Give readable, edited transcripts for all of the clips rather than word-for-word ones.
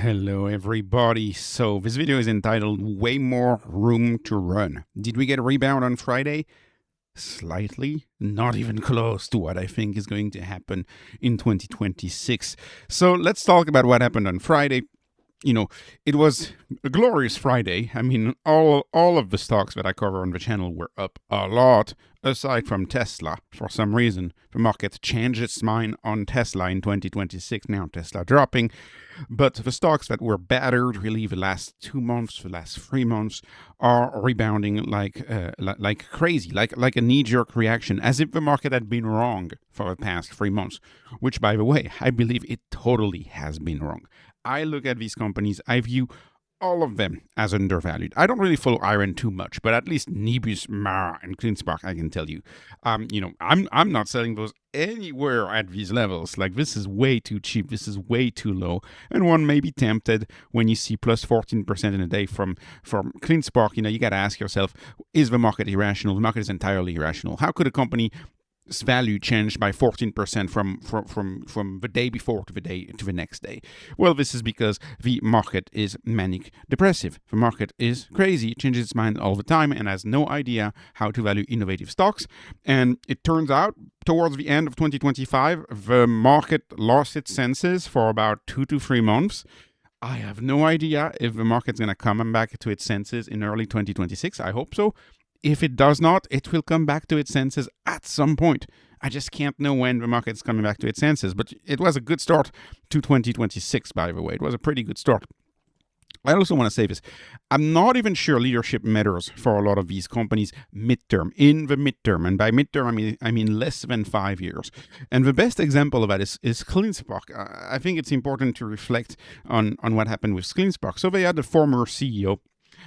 Hello everybody. So this video is entitled Way More Room to Run. Did we get a rebound on Friday? Slightly, not even close to what I think is going to happen in 2026. So let's talk about what happened on Friday. It was a glorious Friday. I mean, all of the stocks that I cover on the channel were up a lot, aside from Tesla. For some reason, the market changed its mind on Tesla in 2026. Now Tesla dropping. But the stocks that were battered really the last 2 months, the last 3 months, are rebounding like crazy, like a knee-jerk reaction, as if the market had been wrong for the past 3 months, which, by the way, I believe it totally has been wrong. I look at these companies, I view all of them as undervalued. I don't really follow iron too much, but at least Nebius, Mara, and CleanSpark, I can tell you. I'm not selling those anywhere at these levels. Like, this is way too cheap. This is way too low. And one may be tempted when you see plus 14% in a day from CleanSpark. You got to ask yourself, is the market irrational? The market is entirely irrational. How could a company value changed by 14% from the day before to the next day? Well, this is because the market is manic depressive. The market is crazy, it changes its mind all the time, and has no idea how to value innovative stocks. And it turns out, towards the end of 2025, the market lost its senses for about 2 to 3 months. I have no idea if the market's going to come back to its senses in early 2026. I hope so. If it does not, it will come back to its senses at some point. I just can't know when the market's coming back to its senses. But it was a good start to 2026, by the way. It was a pretty good start. I also want to say this. I'm not even sure leadership matters for a lot of these companies midterm, in the midterm. And by midterm, I mean less than 5 years. And the best example of that is CleanSpark. I think it's important to reflect on what happened with CleanSpark. So they had the former CEO.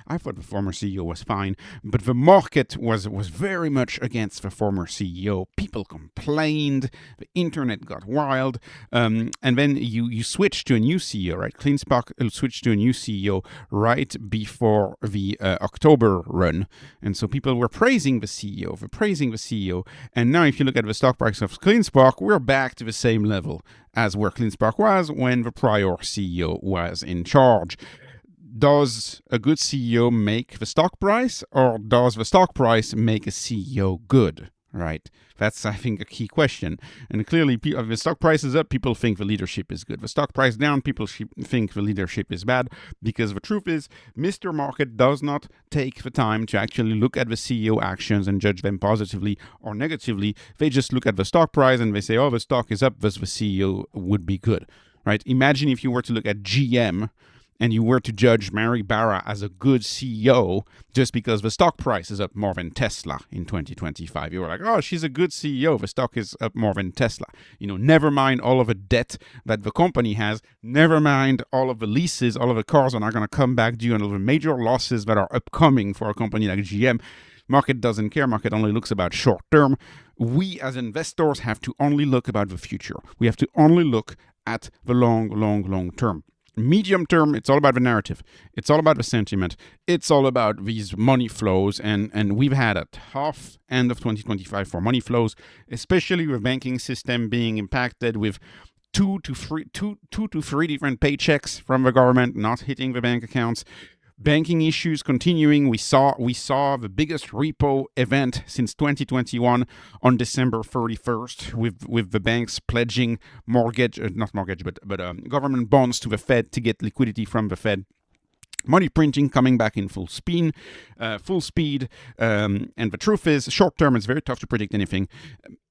I thought the former CEO was fine, but the market was very much against the former CEO. People complained, the internet got wild, and then you switch to a new CEO, right? CleanSpark switched to a new CEO right before the October run, and so people were praising the CEO, and now if you look at the stock price of CleanSpark, we're back to the same level as where CleanSpark was when the prior CEO was in charge. Does a good CEO make the stock price, or does the stock price make a CEO good, right? That's, I think, a key question. And clearly, if the stock price is up, people think the leadership is good. The stock price down, people think the leadership is bad, because the truth is, Mr. Market does not take the time to actually look at the CEO actions and judge them positively or negatively. They just look at the stock price and they say, oh, the stock is up, thus the CEO would be good, right? Imagine if you were to look at GM and you were to judge Mary Barra as a good CEO just because the stock price is up more than Tesla in 2025. You were like, oh, she's a good CEO. The stock is up more than Tesla. Never mind all of the debt that the company has. Never mind all of the leases, all of the cars are not going to come back due, and all the major losses that are upcoming for a company like GM. Market doesn't care. Market only looks about short term. We as investors have to only look about the future. We have to only look at the long term. Medium term, it's all about the narrative. It's all about the sentiment. It's all about these money flows. And we've had a tough end of 2025 for money flows, especially with banking system being impacted with two to three different paychecks from the government not hitting the bank accounts. Banking issues continuing. We saw the biggest repo event since 2021 on December 31st with the banks pledging government bonds to the Fed to get liquidity from the Fed. Money printing coming back in full speed. And the truth is, short term, it's very tough to predict anything.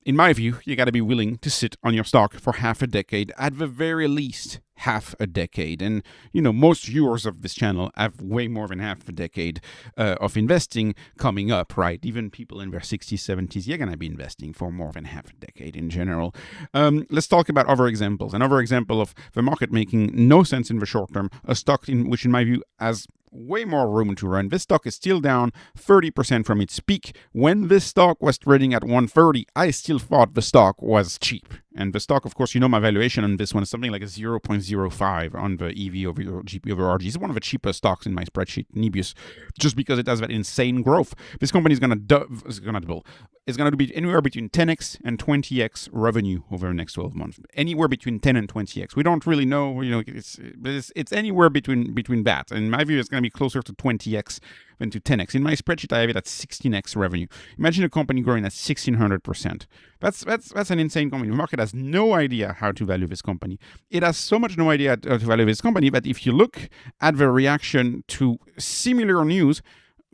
In my view, you got to be willing to sit on your stock for half a decade, at the very least half a decade. And, most viewers of this channel have way more than half a decade of investing coming up, right? Even people in their 60s, 70s, you're going to be investing for more than half a decade in general. Let's talk about other examples. Another example of the market making no sense in the short term, a stock which, in my view, has way more room to run. This stock is still down 30% from its peak. When this stock was trading at 130, I still thought the stock was cheap. And the stock, of course, my valuation on this one is something like a 0.05 on the EV over GP over RG. It's one of the cheapest stocks in my spreadsheet, Nebius, just because it has that insane growth. This company is going to double. It's going to be anywhere between 10x and 20x revenue over the next 12 months. Anywhere between 10 and 20x. We don't really know, it's anywhere between that. In my view, it's going to be closer to 20x than to 10x. In my spreadsheet, I have it at 16x revenue. Imagine a company growing at 1600%. That's an insane company. The market has no idea how to value this company. It has so much no idea how to value this company that if you look at the reaction to similar news,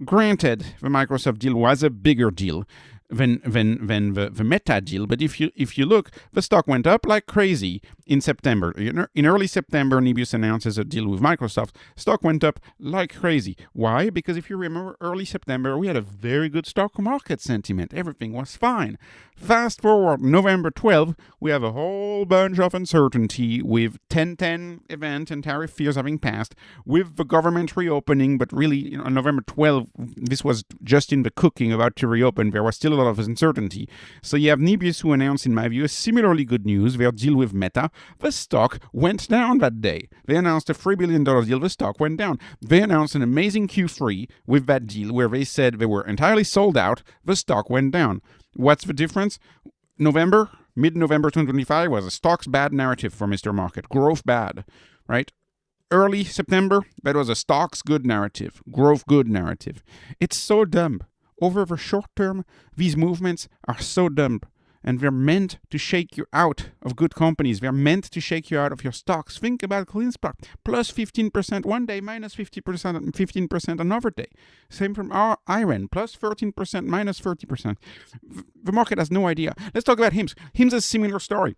granted, the Microsoft deal was a bigger deal than the Meta deal. But if you look, the stock went up like crazy in September. In early September, Nebius announces a deal with Microsoft. Stock went up like crazy. Why? Because if you remember, early September, we had a very good stock market sentiment. Everything was fine. Fast forward, November 12th, we have a whole bunch of uncertainty with 1010 event and tariff fears having passed, with the government reopening, but really, on November 12th, this was just in the cooking, about to reopen. There was still a lot of uncertainty. So you have Nebius, who announced, in my view, similarly good news, their deal with Meta. The stock went down that day. They announced a $3 billion deal. The stock went down. They announced an amazing Q3 with that deal where they said they were entirely sold out. The stock went down. What's the difference? Mid-November 2025 was a stock's bad narrative for Mr. Market. Growth bad, right? Early September, that was a stock's good narrative. Growth good narrative. It's so dumb. Over the short term, these movements are so dumb. And they're meant to shake you out of good companies. They're meant to shake you out of your stocks. Think about CleanSpark. Plus 15% one day, minus 15% another day. Same from our IREN. Plus 13%, minus 30%. The market has no idea. Let's talk about HIMS. HIMS is a similar story.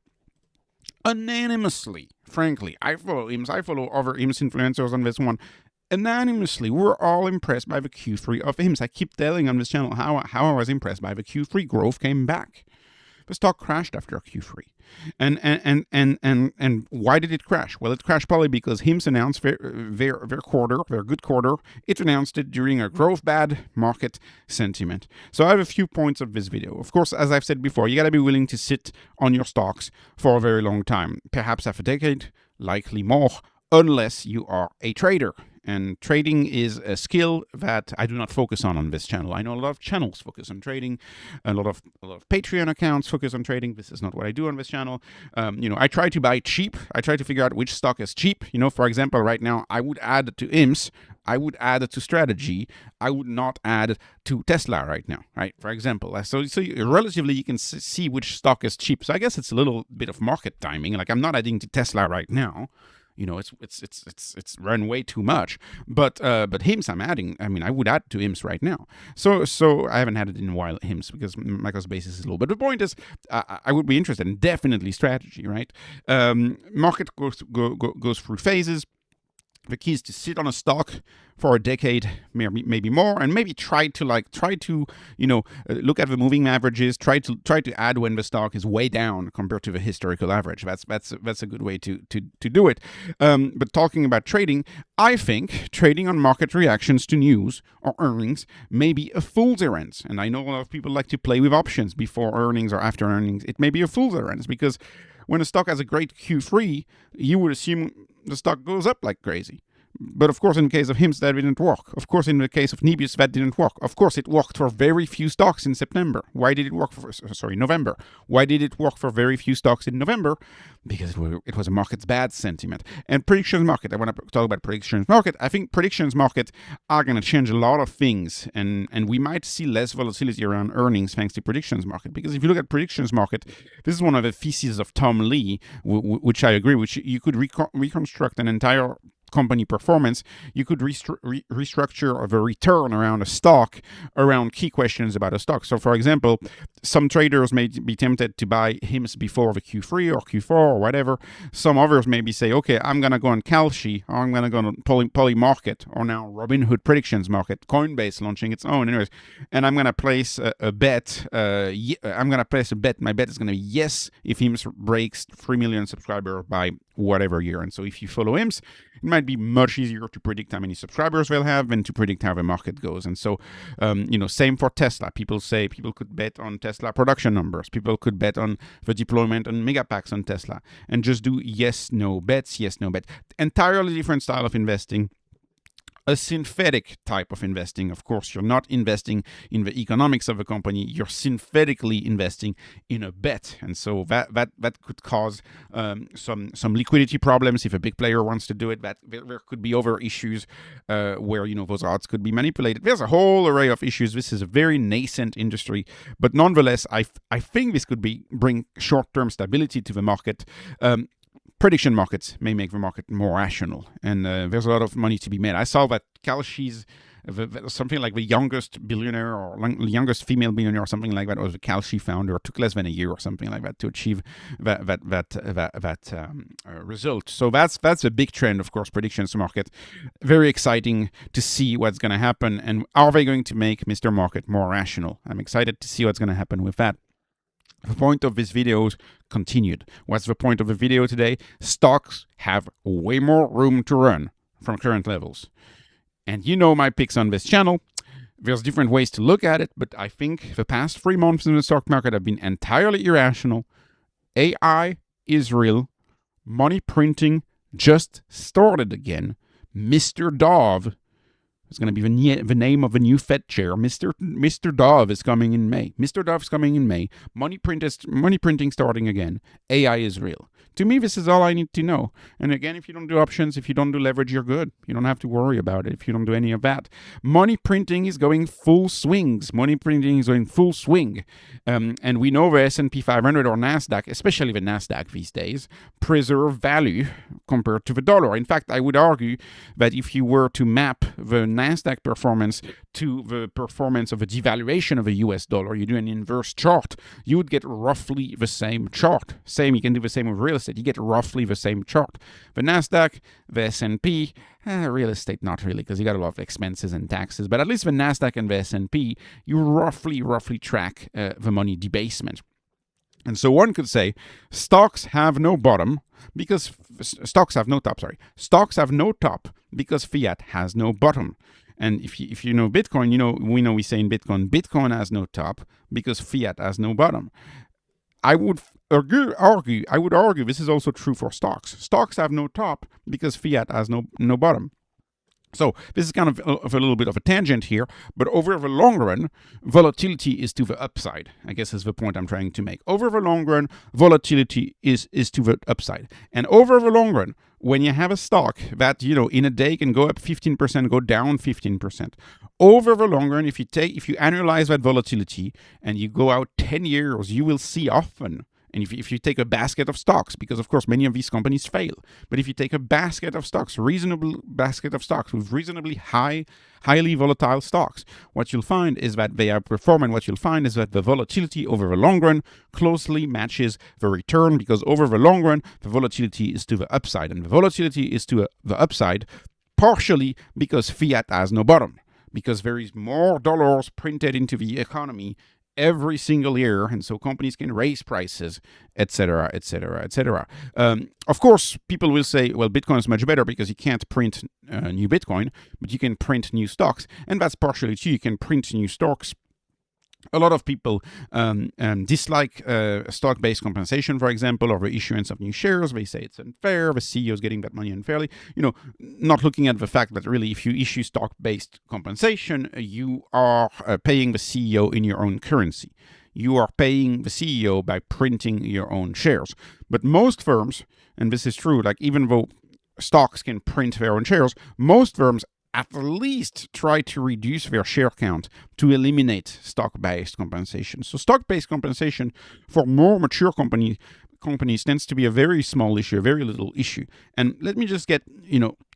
Unanimously, frankly, I follow HIMS. I follow other HIMS influencers on this one. Anonymously, we're all impressed by the Q3 of HIMS. I keep telling on this channel how I was impressed by the Q3. Growth came back. The stock crashed after Q3. And why did it crash? Well, it crashed probably because HIMS announced their good quarter. It announced it during a growth bad market sentiment. So I have a few points of this video. Of course, as I've said before, you got to be willing to sit on your stocks for a very long time, perhaps half a decade, likely more, unless you are a trader. And trading is a skill that I do not focus on this channel. I know a lot of channels focus on trading, a lot of Patreon accounts focus on trading. This is not what I do on this channel. I try to buy cheap. I try to figure out which stock is cheap. For example, right now, I would add to IMS. I would add to strategy. I would not add to Tesla right now, right? For example, so relatively you can see which stock is cheap. So I guess it's a little bit of market timing. Like I'm not adding to Tesla right now. It's run way too much. But HIMS I'm adding. I mean, I would add to HIMS right now. So I haven't had it in a while, HIMS, because Microsoft basis is low. But the point is, I would be interested in definitely strategy, right? Market goes through phases. The key is to sit on a stock for a decade, maybe more, and maybe try to look at the moving averages. Try to add when the stock is way down compared to the historical average. That's a good way to do it. But talking about trading, I think trading on market reactions to news or earnings may be a fool's errand. And I know a lot of people like to play with options before earnings or after earnings. It may be a fool's errand because when a stock has a great Q3, you would assume the stock goes up like crazy. But of course, in the case of HIMS, that didn't work. Of course, in the case of Nebius, that didn't work. Of course, it worked for very few stocks in September. Why did it work November? Why did it work for very few stocks in November? Because it was a market's bad sentiment. And predictions market, I want to talk about predictions market. I think predictions market are going to change a lot of things. And we might see less volatility around earnings thanks to predictions market. Because if you look at predictions market, this is one of the theses of Tom Lee, which I agree, which you could reconstruct an entire company performance. You could restructure the return around a stock around key questions about a stock. So, for example, some traders may be tempted to buy HIMS before the Q3 or Q4 or whatever. Some others maybe say, okay, I'm going to go on Kalshi, or I'm going to go on Poly Market, or now Robinhood Predictions Market, Coinbase launching its own. Anyways, and I'm going to place a bet. I'm going to place a bet. My bet is going to be yes if HIMS breaks 3 million subscribers by whatever year. And so if you follow HIMS, it might might be much easier to predict how many subscribers they'll have than to predict how the market goes. And so, same for Tesla. People say people could bet on Tesla production numbers. People could bet on the deployment on megapacks on Tesla and just do yes, no bets, yes, no bet. Entirely different style of investing. A synthetic type of investing. Of course, you're not investing in the economics of a company. You're synthetically investing in a bet, and so that could cause some liquidity problems if a big player wants to do it. That there could be other issues where those odds could be manipulated. There's a whole array of issues. This is a very nascent industry, but nonetheless, I think this could bring short-term stability to the market. Prediction markets may make the market more rational, and there's a lot of money to be made. I saw that Kalshi's something like the youngest billionaire or youngest female billionaire or something like that was the Kalshi founder. It took less than a year or something like that to achieve that result. So that's a big trend, of course, predictions market. Very exciting to see what's going to happen, and are they going to make Mr. Market more rational? I'm excited to see what's going to happen with that. The point of this video is continued. What's the point of the video today? Stocks have way more room to run from current levels. And my picks on this channel. There's different ways to look at it, but I think the past 3 months in the stock market have been entirely irrational. AI is real. Money printing just started again. Mr. Dove. It's going to be the name of a new Fed chair. Mr. Dove is coming in May. Mr. Dove is coming in May. Money printing starting again. AI is real. To me, this is all I need to know. And again, if you don't do options, if you don't do leverage, you're good. You don't have to worry about it if you don't do any of that. Money printing is going full swings. Money printing is going full swing. And we know the S&P 500 or NASDAQ, especially the NASDAQ these days, preserve value compared to the dollar. In fact, I would argue that if you were to map the NASDAQ performance to the performance of a devaluation of a US dollar, you do an inverse chart, you would get roughly the same chart. You can do the same with real estate. You get roughly the same chart. The NASDAQ, the S&P, real estate not really, because you got a lot of expenses and taxes, but at least the NASDAQ and the S&P, you roughly track the money debasement. And so one could say stocks have no bottom because stocks have no top. Stocks have no top because fiat has no bottom. And if you know Bitcoin, we say in Bitcoin has no top because fiat has no bottom. I would argue this is also true for stocks. Stocks have no top because fiat has no bottom. So this is kind of a little bit of a tangent here, but over the long run, volatility is to the upside, I guess is the point I'm trying to make. Over the long run, volatility is to the upside. And over the long run, when you have a stock that, in a day can go up 15%, go down 15%, over the long run, if you analyze that volatility and you go out 10 years, you will see often. And if you take a basket of stocks, because of course many of these companies fail, but if you take a basket of stocks, reasonable basket of stocks with reasonably highly volatile stocks, what you'll find is that they outperform, and what you'll find is that the volatility over the long run closely matches the return, because over the long run, the volatility is to the upside, and the volatility is to the upside partially because fiat has no bottom, because there is more dollars printed into the economy every single year, and so companies can raise prices, etc., etc., etc. Of course, people will say, well, Bitcoin is much better because you can't print new Bitcoin, but you can print new stocks, and that's partially true. You can print new stocks. A lot of people dislike stock-based compensation, for example, or the issuance of new shares. They say it's unfair. The CEO is getting that money unfairly. Not looking at the fact that really if you issue stock-based compensation, you are paying the CEO in your own currency. You are paying the CEO by printing your own shares. But most firms, and this is true, like even though stocks can print their own shares, most firms at least try to reduce their share count to eliminate stock-based compensation. So stock-based compensation for more mature companies tends to be a very small issue, a very little issue. And let me just get,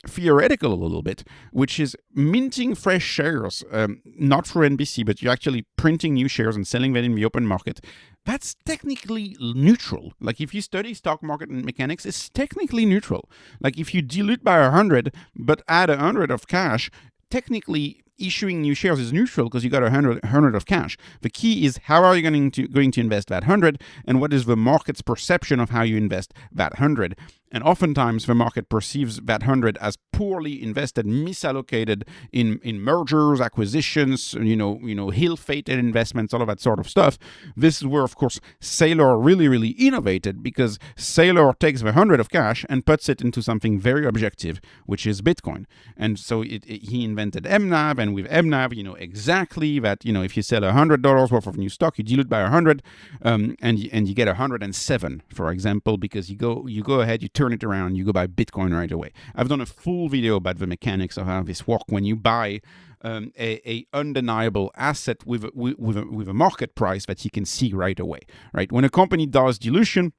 theoretical a little bit, which is minting fresh shares, not through NBC, but you're actually printing new shares and selling them in the open market. That's technically neutral. Like if you study stock market and mechanics, it's technically neutral. Like if you dilute by 100, but add 100 of cash, technically issuing new shares is neutral because you got 100 of cash. The key is how are you going to invest that 100, and what is the market's perception of how you invest that 100. And oftentimes the market perceives that 100 as poorly invested, misallocated in mergers, acquisitions, ill-fated investments, all of that sort of stuff. This is where, of course, Saylor really innovated, because Saylor takes the 100 of cash and puts it into something very objective, which is Bitcoin. And so he invented MNAV, and with MNAV, exactly that, if you sell $100 worth of new stock, you dilute by 100, and you get 107, for example, because you go ahead, you turn it around, you go buy Bitcoin right away. I've done a full video about the mechanics of how this works when you buy a undeniable asset with a market price that you can see right away. Right? When a company does dilution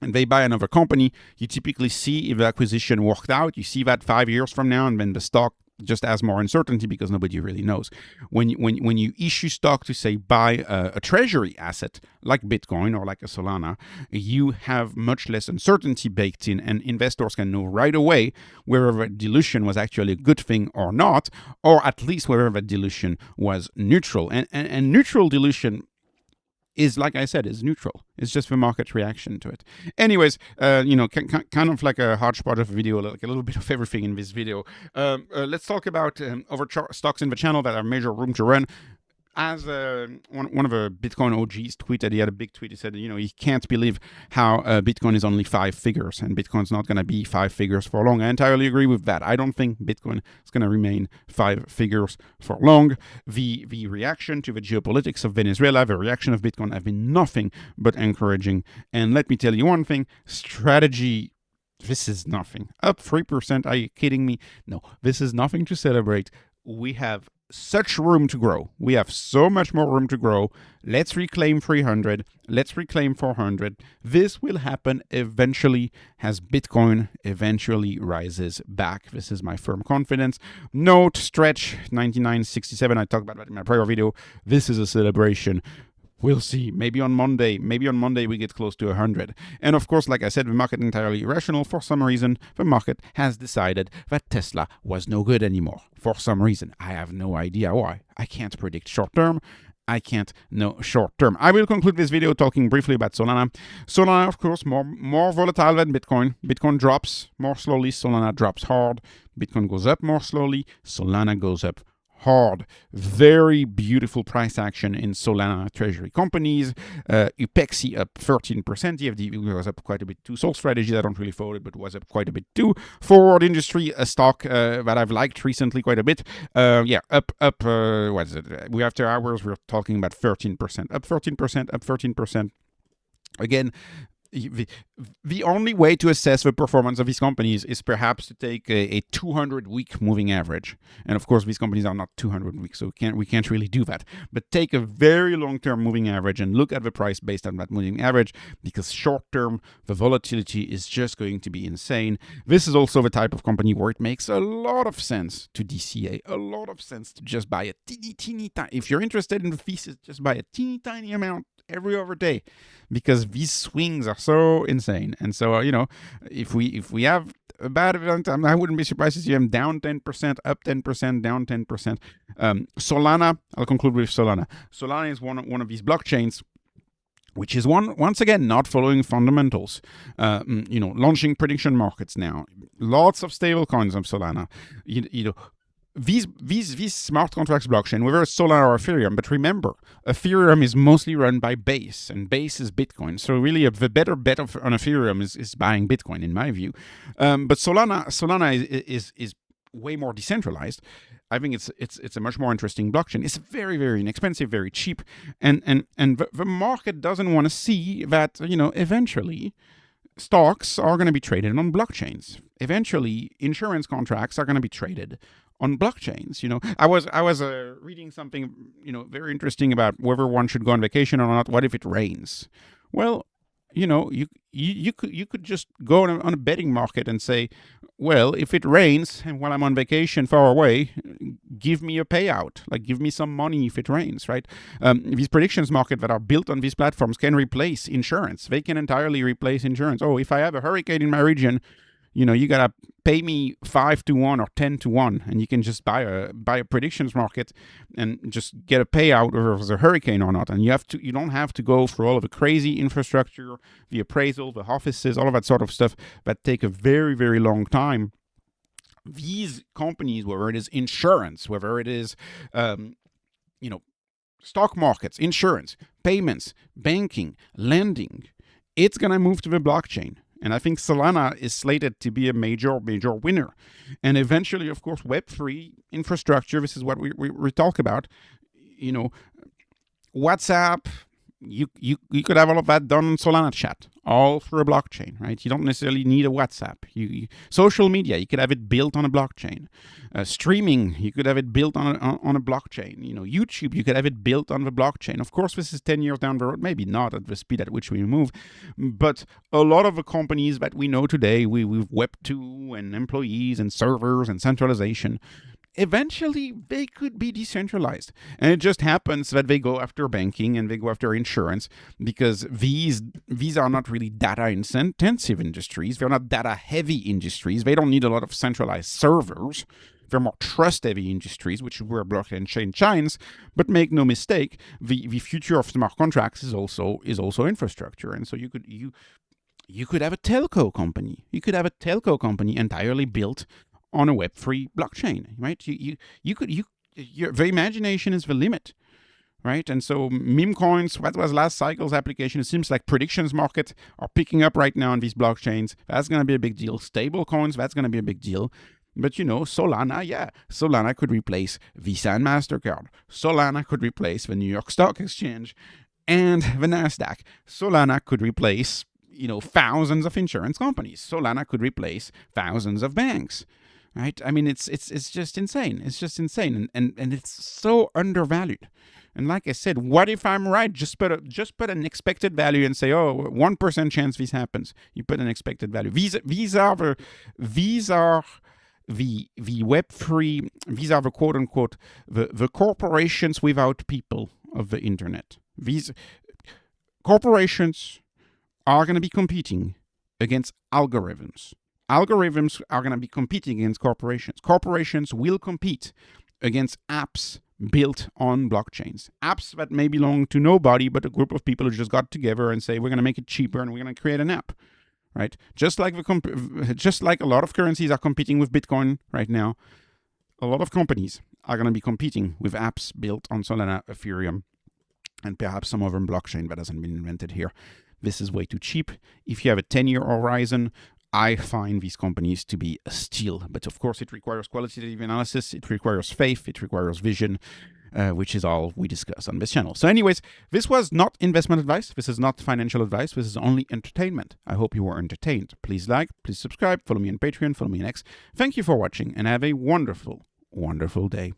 and they buy another company, you typically see if the acquisition worked out. You see that 5 years from now, and then the stock just has more uncertainty because nobody really knows. When you issue stock to, say, buy a treasury asset like Bitcoin or like a Solana, you have much less uncertainty baked in, and investors can know right away whether dilution was actually a good thing or not, or at least whether the dilution was neutral. And neutral dilution is, like I said, is neutral. It's just the market reaction to it. Anyways, kind of like a hodgepodge of a video, like a little bit of everything in this video. Let's talk about other stocks in the channel that have major room to run. As one of the Bitcoin OGs tweeted, he had a big tweet. He said, he can't believe how Bitcoin is only 5 figures, and Bitcoin's not going to be 5 figures for long. I entirely agree with that. I don't think Bitcoin is going to remain 5 figures for long. The reaction to the geopolitics of Venezuela, the reaction of Bitcoin have been nothing but encouraging. And let me tell you one thing, strategy, this is nothing. Up 3%, are you kidding me? No, this is nothing to celebrate. We have such room to grow. We have so much more room to grow. Let's reclaim 300. Let's reclaim 400. This will happen eventually as Bitcoin eventually rises back. This is my firm confidence. Note, stretch 99.67. I talked about that in my prior video. This is a celebration. We'll see. Maybe on Monday we get close to 100. And of course, like I said, the market is entirely irrational. For some reason, the market has decided that Tesla was no good anymore. For some reason. I have no idea why. I can't predict short term. I can't know short term. I will conclude this video talking briefly about Solana. Solana, of course, more volatile than Bitcoin. Bitcoin drops more slowly. Solana drops hard. Bitcoin goes up more slowly. Solana goes up hard. Very beautiful price action in Solana treasury companies. UPEXI up 13%. EFD was up quite a bit too. Sol Strategies, I don't really follow it, but was up quite a bit too. Forward Industry, a stock that I've liked recently quite a bit. Up, what is it? We after hours, we're talking about 13%. Up 13%, up 13%. Again, the only way to assess the performance of these companies is perhaps to take a 200-week moving average. And of course, these companies are not 200 weeks, so we can't really do that. But take a very long-term moving average and look at the price based on that moving average, because short-term, the volatility is just going to be insane. This is also the type of company where it makes a lot of sense to DCA, a lot of sense to just buy a teeny tiny. If you're interested in the thesis, just buy a teeny tiny amount every other day, because these swings are so insane. And so, if we have a bad event, I wouldn't be surprised to see them down 10%, up 10%, down 10%. Solana, I'll conclude with Solana. Solana is one of these blockchains which is once again not following fundamentals. Launching prediction markets now. Lots of stable coins of Solana. These smart contracts blockchain, whether it's Solana or Ethereum, but remember, Ethereum is mostly run by Base, and Base is Bitcoin. So really, the better bet on Ethereum is buying Bitcoin, in my view. But Solana is way more decentralized. I think it's a much more interesting blockchain. It's very, very inexpensive, very cheap, and the market doesn't want to see that eventually stocks are going to be traded on blockchains. Eventually, insurance contracts are going to be traded on blockchains. I was reading something very interesting about whether one should go on vacation or not. What if it rains? Well, you could just go on a betting market and say, well, if it rains and while I'm on vacation far away, give me a payout, like give me some money if it rains, right? These predictions market that are built on these platforms can replace insurance. They can entirely replace insurance. Oh, if I have a hurricane in my region, You gotta pay me 5-1 or 10-1, and you can just buy a predictions market and just get a payout whether it's a hurricane or not. And you don't have to go through all of the crazy infrastructure, the appraisal, the offices, all of that sort of stuff that take a very, very long time. These companies, whether it is insurance, whether it is stock markets, insurance, payments, banking, lending, it's going to move to the blockchain. And I think Solana is slated to be a major winner. And eventually, of course, Web3 infrastructure, this is what we talk about. WhatsApp, you could have all of that done on Solana chat, all through a blockchain, right? You don't necessarily need a WhatsApp. Social media, you could have it built on a blockchain. Streaming, you could have it built on a blockchain. YouTube, you could have it built on the blockchain. Of course, this is 10 years down the road, maybe not at the speed at which we move, but a lot of the companies that we know today, with Web2 and employees and servers and centralization, eventually they could be decentralized. And it just happens that they go after banking and they go after insurance because these are not really data intensive industries. They're not data heavy industries. They don't need a lot of centralized servers. They're more trust heavy industries, which is where blockchain shines. But make no mistake, the future of smart contracts is also infrastructure. And so you could have a telco company. You could have a telco company entirely built on a Web3 blockchain, right? The imagination is the limit, right? And so meme coins, that was last cycle's application. It seems like predictions market are picking up right now on these blockchains. That's going to be a big deal. Stable coins, that's going to be a big deal. But Solana could replace Visa and MasterCard. Solana could replace the New York Stock Exchange and the NASDAQ. Solana could replace, thousands of insurance companies. Solana could replace thousands of banks. Right? I mean, it's just insane. It's just insane, and it's so undervalued. And like I said, what if I'm right? Just put an expected value and say, 1% chance this happens. You put an expected value. These are the Web3. These are the quote unquote the corporations without people of the internet. These corporations are going to be competing against algorithms. Algorithms are going to be competing against corporations. Corporations will compete against apps built on blockchains. Apps that may belong to nobody, but a group of people who just got together and say, we're going to make it cheaper and we're going to create an app, right? Just like a lot of currencies are competing with Bitcoin right now, a lot of companies are going to be competing with apps built on Solana, Ethereum, and perhaps some other blockchain that hasn't been invented here. This is way too cheap. If you have a 10-year horizon, I find these companies to be a steal. But of course, it requires qualitative analysis, it requires faith, it requires vision, which is all we discuss on this channel. So anyways, this was not investment advice. This is not financial advice. This is only entertainment. I hope you were entertained. Please like, please subscribe, follow me on Patreon, follow me on X. Thank you for watching and have a wonderful, wonderful day.